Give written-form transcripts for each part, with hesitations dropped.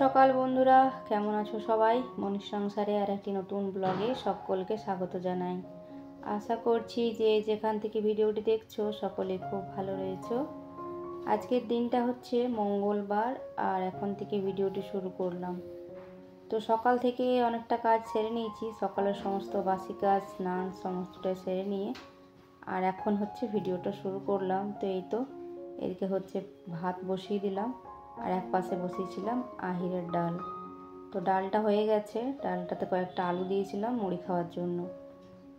সকাল বন্ধুরা, কেমন আছো সবাই? মনির সংসারে আর একটি নতুন ব্লগে সকলকে স্বাগত জানাই। আশা করছি যে যেখান থেকে ভিডিওটি দেখছো সকলে খুব ভালো রয়েছো। আজকের দিনটা হচ্ছে মঙ্গলবার আর এখন থেকে ভিডিওটি শুরু করলাম। তো সকাল থেকে অনেকটা কাজ সেরে নিয়েছি, সকালের সমস্ত বাসি কাজ স্নান সমস্তটা সেরে নিয়ে আর এখন হচ্ছে ভিডিওটা শুরু করলাম। তো এই তো এদিকে হচ্ছে ভাত বসিয়ে দিলাম আর এক পাশে বসিয়েছিলাম আহিরের ডাল। তো ডালটা হয়ে গেছে, ডালটাতে কয়েকটা আলু দিয়েছিলাম মুড়ি খাওয়ার জন্য।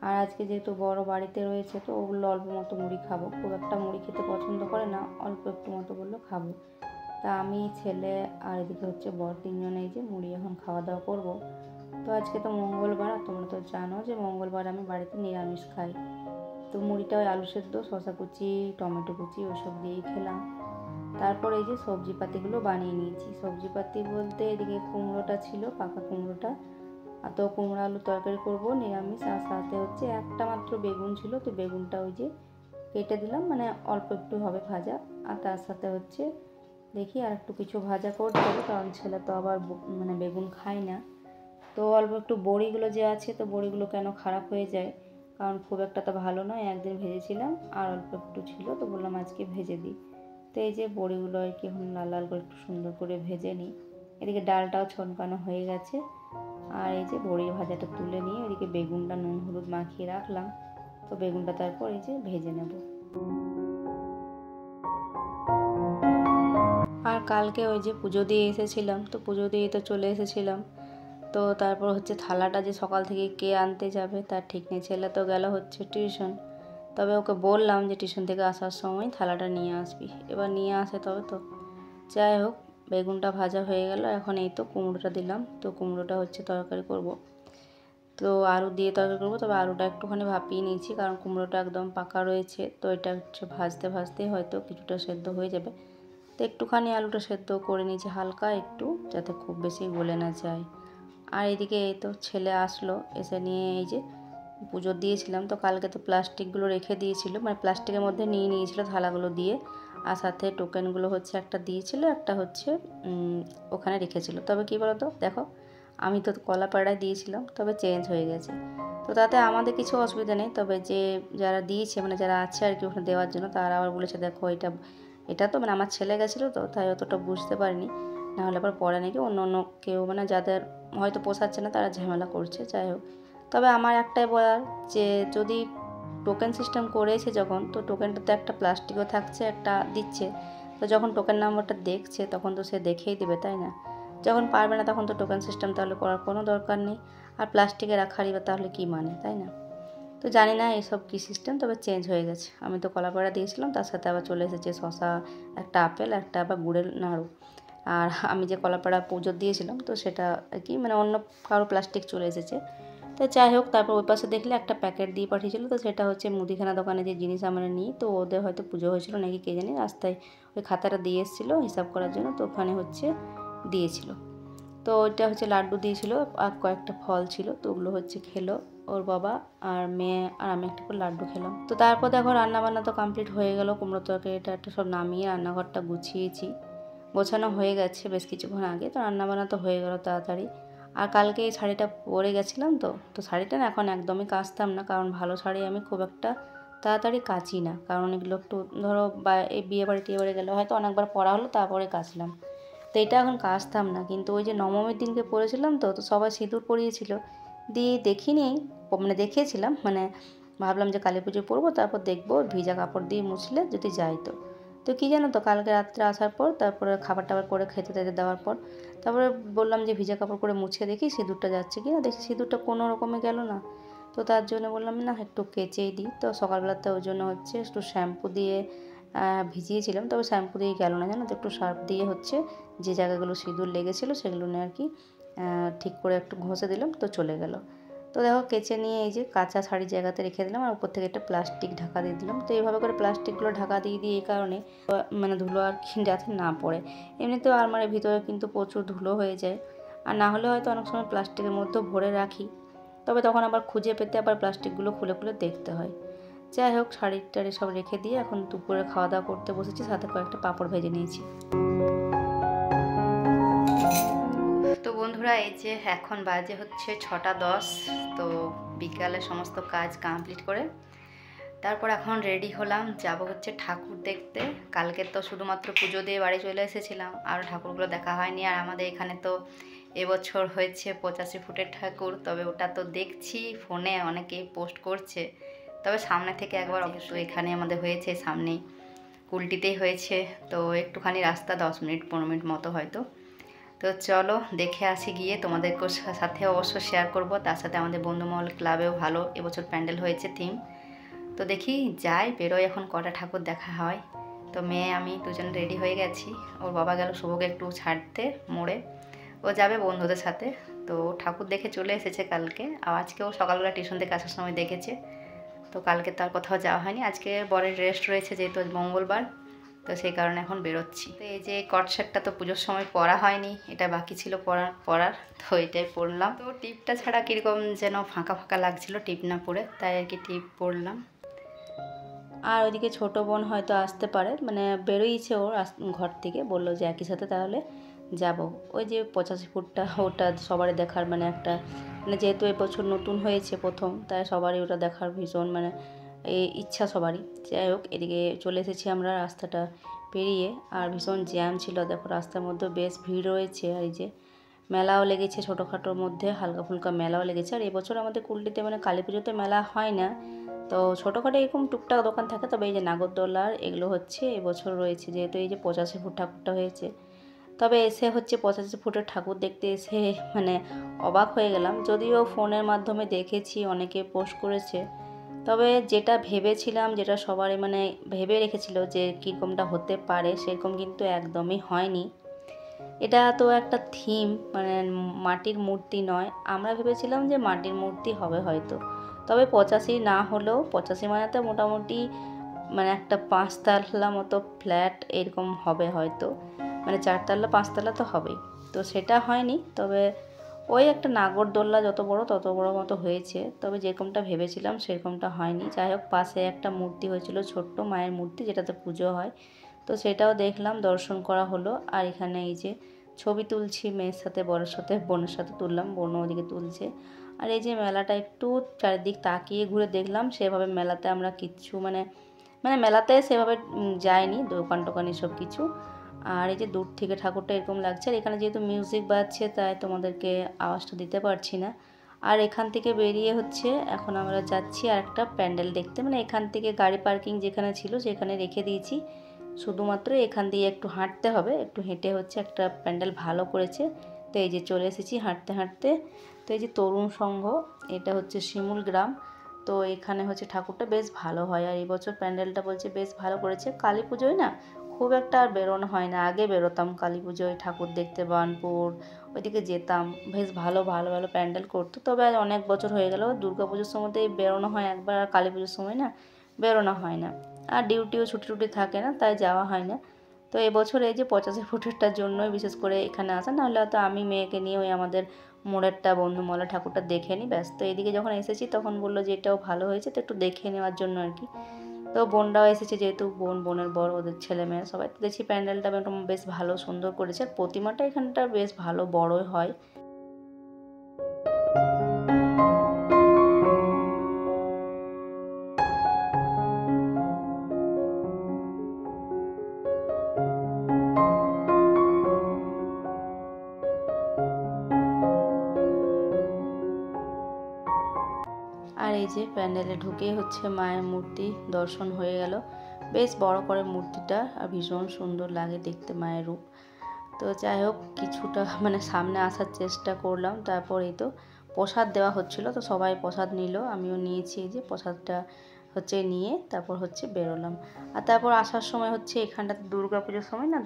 আর আজকে যেহেতু বড় বাড়িতে রয়েছে তো ওগুলো অল্প মতো মুড়ি খাবো, খুব একটা মুড়ি খেতে পছন্দ করে না, অল্প একটু মতো বললো খাবো। তা আমি ছেলে আর এদিকে হচ্ছে বর তিনজনে এই যে মুড়ি এখন খাওয়া দাওয়া করবো। তো আজকে তো মঙ্গলবার, আর তোমরা তো জানো যে মঙ্গলবার আমি বাড়িতে নিরামিষ খাই। তো মুড়িটা ওই আলু সেদ্ধ, শসা কুচি, টমেটো কুচি ওসব দিয়েই খেলাম। তারপর এই যে সবজিপাতিগুলো বানিয়ে নিয়েছি। সবজিপাতি বলতে এদিকে কুমড়োটা ছিল, পাকা কুমড়োটা, আর তো কুমড়ো আলু তরকারি করবো নিরামিষ। আর সাথে হচ্ছে একটা মাত্র বেগুন ছিল, তো বেগুনটা ওই যে কেটে দিলাম, মানে অল্প একটু হবে ভাজা। আর তার সাথে হচ্ছে দেখি আর একটু কিছু ভাজা করতে হবে, কারণ ছেলে তো আবার মানে বেগুন খায় না। তো অল্প একটু বড়িগুলো যে আছে, তো বড়িগুলো কেন খারাপ হয়ে যায়, কারণ খুব একটা তো ভালো নয়, একদিন ভেজেছিলাম আর অল্প একটু ছিল, তো বললাম আজকে ভেজে দিই। তো এই যে বড়িগুলো আর কি এখন লাল লাল করে একটু সুন্দর করে ভেজে নিই। এদিকে ডালটাও ছনকানো হয়ে গেছে, আর এই যে বড়ি ভাজাটা তুলে নিয়ে এদিকে বেগুনটা নুন হলুদ মাখিয়ে রাখলাম। তো বেগুনটা তারপর এই যে ভেজে নেব। আর কালকে ওই যে পুজো দিয়ে এসেছিলাম, তো পুজো দিয়ে তো চলে এসেছিলাম। তো তারপর হচ্ছে থালাটা যে সকাল থেকে কে আনতে যাবে তার ঠিক নেই। ছেলে তো গেল হচ্ছে টিউশন, তবে ওকে বললাম যে টিউশন থেকে আসার সময় থালাটা নিয়ে আসবি, এবার নিয়ে আসে তবে তো। যাই হোক, বেগুনটা ভাজা হয়ে গেল, এখন এই তো কুমড়োটা দিলাম। তো কুমড়োটা হচ্ছে তরকারি করব, তো আলু দিয়ে তরকারি করবো, তবে আলুটা একটুখানি ভাপিয়ে নিয়েছি কারণ কুমড়োটা একদম পাকা রয়েছে। তো এটা হচ্ছে ভাজতে ভাজতে হয়তো কিছুটা সেদ্ধ হয়ে যাবে। তো একটুখানি আলুটা সেদ্ধ করে নিয়েছি হালকা একটু, যাতে খুব বেশি গলে না যায়। আর এদিকে এই তো ছেলে আসলো, এসে নিয়ে এই যে পুজো দিয়েছিলাম। তো কালকে তো প্লাস্টিকগুলো রেখে দিয়েছিল, মানে প্লাস্টিকের মধ্যে নিয়ে নিয়েছিল থালাগুলো দিয়ে, আর সাথে টোকেনগুলো হচ্ছে একটা দিয়েছিল, একটা হচ্ছে ওখানে রেখেছিল। তবে কী বলো তো, দেখো আমি তো কলাপাড়ায় দিয়েছিলাম, তবে চেঞ্জ হয়ে গেছে। তো তাতে আমাদের কিছু অসুবিধা নেই, তবে যে যারা দিয়েছে মানে যারা আছে আর কি ওখানে দেওয়ার জন্য, তারা আবার বলেছে দেখো এটা তো মানে আমার ছেলে গেছিলো তো তাই অতটা বুঝতে পারিনি, নাহলে আবার পরে নাকি অন্য অন্য কেউ মানে যাদের হয়তো পোষাচ্ছে না তারা ঝামেলা করছে। যাই হোক, তবে আমার একটাই বলার যে যদি টোকেন সিস্টেম করেছে যখন, তো টোকেনটা তো একটা প্লাস্টিকও থাকছে একটা দিচ্ছে, তো যখন টোকেন নাম্বারটা দেখছে তখন তো সে দেখেই দেবে, তাই না? যখন পারবে না তখন তো টোকেন সিস্টেম তাহলে করার কোনো দরকার নেই, আর প্লাস্টিকে রাখারই বা তাহলে কী মানে, তাই না? তো জানি না এসব কী সিস্টেম, তবে চেঞ্জ হয়ে গেছে। আমি তো কলাপাড়া দিয়েছিলাম, তার সাথে আবার চলে এসেছে শসা, একটা আপেল, একটা আবার গুড়ের নাড়ু। আর আমি যে কলাপাড়া পুজো দিয়েছিলাম তো সেটা আর কি মানে অন্য কারো প্লাস্টিক চলে এসেছে। তো যাই হোক, তারপর ওই পাশে দেখলে একটা প্যাকেট দিয়ে পাঠিয়েছিল, তো সেটা হচ্ছে মুদিখানা দোকানে যে জিনিস আমরা নিই, তো ওদের হয়তো পুজো হয়েছিল নাকি কে জানি, রাস্তায় ওই খাতাটা দিয়ে এসেছিলো হিসাব করার জন্য, তো ওখানে হচ্ছে দিয়েছিল। তো ওইটা হচ্ছে লাড্ডু দিয়েছিল আর কয়েকটা ফল ছিল, তো ওগুলো হচ্ছে খেলো ওর বাবা আর মেয়ে, আর আমি একটা করে লাড্ডু খেলাম। তো তারপর দেখো রান্নাবান্না তো কমপ্লিট হয়ে গেল, কুমড়ো তরকারিটা একটা সব নামিয়ে রান্নাঘরটা গুছিয়েছি, গোছানো হয়ে গেছে বেশ কিছুক্ষণ আগে। তো রান্নাবান্না তো হয়ে গেল তাড়াতাড়ি। আর কালকে এই শাড়িটা পরে গেছিলাম, তো শাড়িটা না এখন একদমই কাচতাম না, কারণ ভালো শাড়ি আমি খুব একটা তাড়াতাড়ি কাচি না, কারণ এগুলো একটু ধরো বা এই বিয়ে বাড়ি টিয়ে বাড়ি গেলে হয়তো অনেকবার পরা হলো তারপরে কাচলাম, তো এটা এখন কাচতাম না। কিন্তু ওই যে নবমীর দিনকে পরেছিলাম, তো সবাই সিঁদুর পরিয়েছিল, দিয়ে দেখিনি, মানে দেখিয়েছিলাম, মানে ভাবলাম যে কালী পুজো পরবো, তারপর দেখবো ভিজা কাপড় দিয়ে মুছলে যদি যাই। তো কী জানো তো, কালকে রাত্রে আসার পর তারপরে খাবার টাবার করে খেতে টেতে দেওয়ার পর তারপরে বললাম যে ভিজা কাপড় করে মুছে দেখি সিঁদুরটা যাচ্ছে কি না, দেখি সিঁদুরটা কোনো রকমে গেল না। তো তার জন্য বললাম না একটু কেচেই দিই। তো সকালবেলাতে ওই জন্য হচ্ছে একটু শ্যাম্পু দিয়ে ভিজিয়েছিলাম, তবে শ্যাম্পু দিয়ে গেল না জানো তো, একটু সার্ফ দিয়ে হচ্ছে যে জায়গাগুলো সিঁদুর লেগেছিলো সেগুলো নিয়ে আর কি ঠিক করে একটু ঘষে দিলাম, তো চলে গেল। তো দেখো কেচে নিয়ে এই যে কাঁচা শাড়ির জায়গাতে রেখে দিলাম, আর উপর থেকে একটা প্লাস্টিক ঢাকা দিয়ে দিলাম। তো এইভাবে করে প্লাস্টিকগুলো ঢাকা দিয়ে এই কারণে মানে ধুলো আর কি যাতে না পড়ে। এমনিতেও আলমারির ভিতরে কিন্তু প্রচুর ধুলো হয়ে যায়, আর না হলে হয়তো অনেক সময় প্লাস্টিকের মধ্যেও ভরে রাখি, তবে তখন আবার খুঁজে পেতে আবার প্লাস্টিকগুলো খুলে খুলে দেখতে হয়। যাই হোক, শাড়ি টাড়ি সব রেখে দিয়ে এখন দুপুরে খাওয়া দাওয়া করতে বসেছি, সাথে কয়েকটা পাঁপড় ভেজে নিয়েছি। বন্ধুরা, এই যে এখন বাজে হচ্ছে 6টা 10। তো বিকালে সমস্ত কাজ কমপ্লিট করে তারপর এখন রেডি হলাম, যাব হচ্ছে ঠাকুর দেখতে। কালকে তো শুধুমাত্র পুজো দিয়ে বাড়ি চলে এসেছিলাম, আর ঠাকুরগুলো দেখা হয়নি। আর আমাদের এখানে তো এবছর হয়েছে 85 ফুটের ঠাকুর, তবে ওটা তো দেখছি ফোনে অনেকেই পোস্ট করছে, তবে সামনে থেকে একবার অবশ্যই এখানে আমাদের হয়েছে, সামনেই কুলটিতেই হয়েছে। তো একটুখানি রাস্তা 10 মিনিট 15 মিনিট মতো হয়তো। তো চলো দেখে আসি গিয়ে, তোমাদেরকে সাথে অবশ্য শেয়ার করব। তার সাথে আমাদের বন্ধুমহল ক্লাবেও ভালো এবছর প্যান্ডেল হয়েছে থিম। তো দেখি যাই, বেরোয় এখন কটা ঠাকুর দেখা হয়। তো মেয়ে আমি দুজন রেডি হয়ে গেছি। ওর বাবা গেল শুভকে একটু ছাড়তে মোড়ে, ও যাবে বন্ধুদের সাথে। তো ঠাকুর দেখে চলে এসেছে কালকে, আর আজকেও সকালবেলা টিউশন থেকে আসার সময় দেখেছে। তো কালকে তার কোথাও যাওয়া হয়নি, আজকে বরের রেস্ট রয়েছে যেহেতু মঙ্গলবার, তো সেই কারণে এখন বেরোচ্ছি। তো এই যে কট সেটটা তো পুজোর সময় পরা হয়নি, এটা বাকি ছিল পরার, তো এটাই পরলাম। তো টিপটা ছাড়া কীরকম যেন ফাঁকা ফাঁকা লাগছিল টিপ না পরে, তাই আর কি টিপ পরলাম। আর ওইদিকে ছোটো বোন হয়তো আসতে পারে, মানে বেরোইছে ওর ঘর থেকে, বললো যে একই সাথে তাহলে যাব। ওই যে 85 ফুটটা ওটা সবারই দেখার মানে একটা, মানে যেহেতু এবছর নতুন হয়েছে প্রথম, তাই সবারই ওটা দেখার ভীষণ মানে এই ইচ্ছা সবারই। যাই হোক, এদিকে চলে এসেছি আমরা রাস্তাটা পেরিয়ে, আর ভীষণ জ্যাম ছিল, দেখো রাস্তার মধ্যে বেশ ভিড় রয়েছে। আর এই যে মেলাও লেগেছে, ছোটোখাটোর মধ্যে হালকা ফুলকা মেলাও লেগেছে। আর এবছর আমাদের কুলটিতে মানে কালী পুজোতে মেলা হয় না, তো ছোটোখাটো এরকম টুকটাক দোকান থাকে। তবে এই যে নাগরদোলার এগুলো হচ্ছে এবছর রয়েছে, যেহেতু এই যে 85 ফুট ঠাকুরটা হয়েছে। তবে এসে হচ্ছে 85 ফুটের ঠাকুর দেখতে এসে মানে অবাক হয়ে গেলাম। যদিও ফোনের মাধ্যমে দেখেছি, অনেকে পোস্ট করেছে, তবে যেটা ভেবেছিলাম, যেটা সবারই মানে ভেবে রেখেছিল যে কীরকমটা হতে পারে, সেরকম কিন্তু একদমই হয়নি। এটা তো একটা থিম, মানে মাটির মূর্তি নয়। আমরা ভেবেছিলাম যে মাটির মূর্তি হবে হয়তো, তবে 85 না হলেও 85 মানে তো মোটামুটি মানে একটা 5 তলা মতো ফ্ল্যাট এরকম হবে হয়তো, মানে 4 তলা 5 তলা তো হবেই। তো সেটা হয়নি, তবে ওই একটা নাগরদোল্লা যত বড় তত বড় মতো হয়েছে, তবে যেরকমটা ভেবেছিলাম সেরকমটা হয়নি। যাই হোক, পাশে একটা মূর্তি হয়েছিল, ছোট্ট মায়ের মূর্তি, যেটাতে পুজো হয়, তো সেটাও দেখলাম, দর্শন করা হলো। আর এখানে এই যে ছবি তুলছি মেয়ের সাথে, বরের সাথে, বোনের সাথে তুললাম, বোনও ওদিকে তুলছে। আর এই যে মেলাটা একটু চারিদিক তাকিয়ে ঘুরে দেখলাম, সেভাবে মেলাতে আমরা কিচ্ছু মানে মেলাতে সেভাবে যাইনি, দোকান টোকান এসব কিছু। আর এই যে দূর থেকে ঠাকুরটা এরকম লাগছে, আর এখানে যেহেতু মিউজিক বাজছে তাই তোমাদেরকে আওয়াজটা দিতে পারছি না। আর এখান থেকে বেরিয়ে হচ্ছে এখন আমরা যাচ্ছি আর একটা প্যান্ডেল দেখতে, মানে এখান থেকে গাড়ি পার্কিং যেখানে ছিল সেখানে রেখে দিয়েছি, শুধুমাত্র এখান দিয়ে একটু হাঁটতে হবে, একটু হেঁটে হচ্ছে একটা প্যান্ডেল ভালো করেছে। তো এই যে চলে এসেছি হাঁটতে হাঁটতে। তো এই যে তরুণ সংঘ, এটা হচ্ছে শিমুল গ্রাম। তো এখানে হচ্ছে ঠাকুরটা বেশ ভালো হয়, আর এই বছর প্যান্ডেলটা বলছে বেশ ভালো করেছে। কালী পুজোয় না খুব একটা আর বেরোনো হয় না, আগে বেরোতাম কালী পুজোয় ঠাকুর দেখতে, বার্নপুর ওইদিকে যেতাম, বেশ ভালো ভালো ভালো প্যান্ডেল করতো। তবে আজ অনেক বছর হয়ে গেল, দুর্গা পুজোর সময়তেই বেরোনো হয় একবার, আর কালী পুজোর সময় না বেরোনো হয় না, আর ডিউটিও ছুটি টুটি থাকে না, তাই যাওয়া হয় না। তো এবছর এই যে 85 ফুটেরটার জন্যই বিশেষ করে এখানে আসা, নাহলে হয়তো আমি মেয়েকে নিয়ে ওই আমাদের মোড়েরটা বন্ধুমহলের ঠাকুরটা দেখে নিই ব্যাস। তো এদিকে যখন এসেছি তখন বললো যে এটাও ভালো হয়েছে, তো একটু দেখে নেওয়ার জন্য আর কি। তো বোনরাও এসেছে, যেহেতু বোনের বর, ওদের ছেলে মেয়ে সবাই। তো দেখছি প্যান্ডেলটা বেশ ভালো সুন্দর করেছে, আর প্রতিমাটা এখানটা বেশ ভালো বড়ই হয়। আর এই যে প্যান্ডেলে ঢুকে হচ্ছে মায়ের মূর্তি দর্শন হয়ে গেল, বেশ বড় করে মূর্তিটা, আর ভীষণ সুন্দর লাগে দেখতে মায়ের রূপ। তো যাই হোক, কিছুটা মানে সামনে আসার চেষ্টা করলাম, তারপর এই তো প্রসাদ দেওয়া হচ্ছিলো, তো সবাই প্রসাদ নিল, আমিও নিয়েছি। এই যে প্রসাদটা হচ্ছে নিয়ে তারপর হচ্ছে বেরোলাম। আর তারপর আসার সময় হচ্ছে এখানটাতে দুর্গা পুজোর সময় না,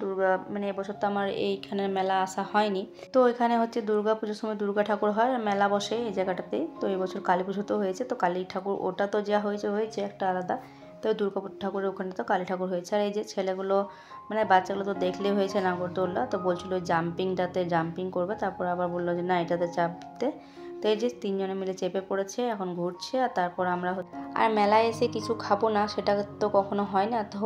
মানে এবছর তো আমার এইখানে মেলা আসা হয়নি, তো এখানে হচ্ছে দুর্গা পুজোর সময় দুর্গা ঠাকুর হয়, আর মেলা বসে এই জায়গাটাতেই। তো এবছর কালী পুজো তো হয়েছে, তো কালী ঠাকুর ওটা তো যা হয়েছে একটা আলাদা, তো দুর্গা ঠাকুরের ওখানে তো কালী ঠাকুর হয়েছে। আর এই যে ছেলেগুলো মানে বাচ্চাগুলো তো দেখলেই হয়েছে নাগরদোল্লা, তো বলছিল জাম্পিং করবে, তারপর আবার বললো যে না এটাতে চাপতে তো এই যে 3 জনে মিলে চেপে পড়েছে, এখন ঘুরছে। আর তারপর আমরা আর মেলায় এসে কিছু খাবো না সেটা তো কখনো হয় না, তো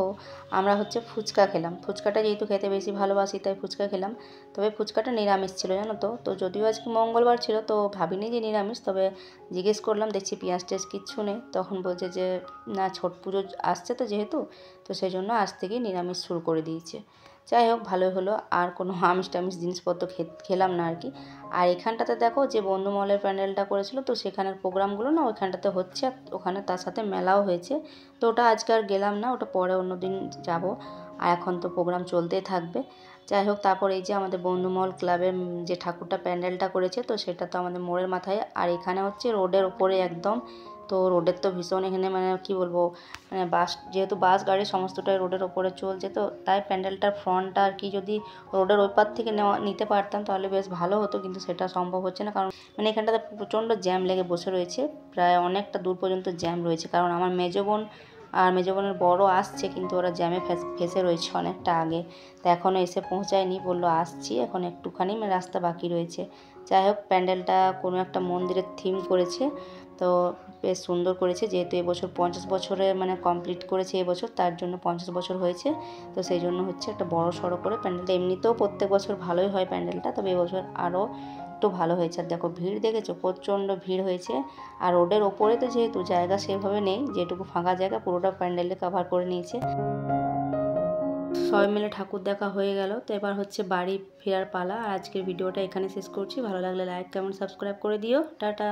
আমরা হচ্ছে ফুচকা খেলাম। ফুচকাটা যেহেতু খেতে বেশি ভালোবাসি তাই ফুচকা খেলাম। তবে ফুচকাটা নিরামিষ ছিল জানো তো। তো যদিও আজকে মঙ্গলবার ছিল তো ভাবিনি যে নিরামিষ, তবে জিজ্ঞেস করলাম, দেখছি পেঁয়াজ টেজ কিচ্ছু নেই। তখন বলছে যে না, ছট পুজো আসছে তো যেহেতু, তো সেই জন্য আজ থেকেই নিরামিষ শুরু করে দিয়েছে। যাই হোক, ভালোই হলো, আর কোনো আমিষ টামিষ জিনিসপত্র খেলাম না আর কি। আর এখানটাতে দেখো যে বন্ধু মহলের প্যান্ডেলটা করেছিল, তো সেখানের প্রোগ্রামগুলো না ওইখানটাতে হচ্ছে, আর ওখানে তার সাথে মেলাও হয়েছে। তো ওটা আজকে আর গেলাম না, ওটা পরে অন্য দিন যাবো। আর এখন তো প্রোগ্রাম চলতেই থাকবে। যাই হোক, তারপর এই যে আমাদের বন্ধুমহল ক্লাবের যে ঠাকুরটা প্যান্ডেলটা করেছে, তো সেটা তো আমাদের মোড়ের মাথায়, আর এখানে হচ্ছে রোডের ওপরে একদম। তো রোডের তো ভীষণ এখানে মানে কি বলবো, মানে বাস, যেহেতু বাস গাড়ি সমস্তটাই রোডের ওপরে চলছে, তো তাই প্যান্ডেলটার ফ্রন্টটা আর কি যদি রোডের ওই পার থেকে নিতে পারতাম তাহলে বেশ ভালো হতো, কিন্তু সেটা সম্ভব হচ্ছে না। কারণ মানে এখানটাতে প্রচণ্ড জ্যাম লেগে বসে রয়েছে, প্রায় অনেকটা দূর পর্যন্ত জ্যাম রয়েছে। কারণ আমার মেজো বোন আর মেজো বোনের বড় আসছে, কিন্তু ওরা জ্যামে ফেসে রয়েছে অনেকটা আগে। তো এখনও এসে পৌঁছায়নি, বললো আসছি, এখন একটুখানি রাস্তা বাকি রয়েছে। যাই হোক, প্যান্ডেলটা কোনো একটা মন্দিরের থিম করেছে, তো বেশ সুন্দর করেছে। যেহেতু এবছর 50 বছরে মানে কমপ্লিট করেছে এবছর, তার জন্য 50 বছর হয়েছে, তো সেই জন্য হচ্ছে একটা বড় সড়ো করে প্যান্ডেলটা। এমনিতেও প্রত্যেক বছর ভালোই হয় প্যান্ডেলটা, তবে এবছর আরও একটু ভালো হয়েছে। আর দেখো ভিড় দেখেছো, প্রচণ্ড ভিড় হয়েছে। আর রোডের ওপরে তো যেহেতু জায়গা সেভাবে নেই, যেটুকু ফাঁকা জায়গা পুরোটা প্যান্ডেলে কভার করে নিয়েছে। সবাই মিলে ঠাকুর দেখা হয়ে গেল, তো এবার হচ্ছে বাড়ি ফেরার পালা। আর আজকের ভিডিওটা এখানে শেষ করছি। ভালো লাগলে লাইক, কমেন্ট, সাবস্ক্রাইব করে দিও। টাটা।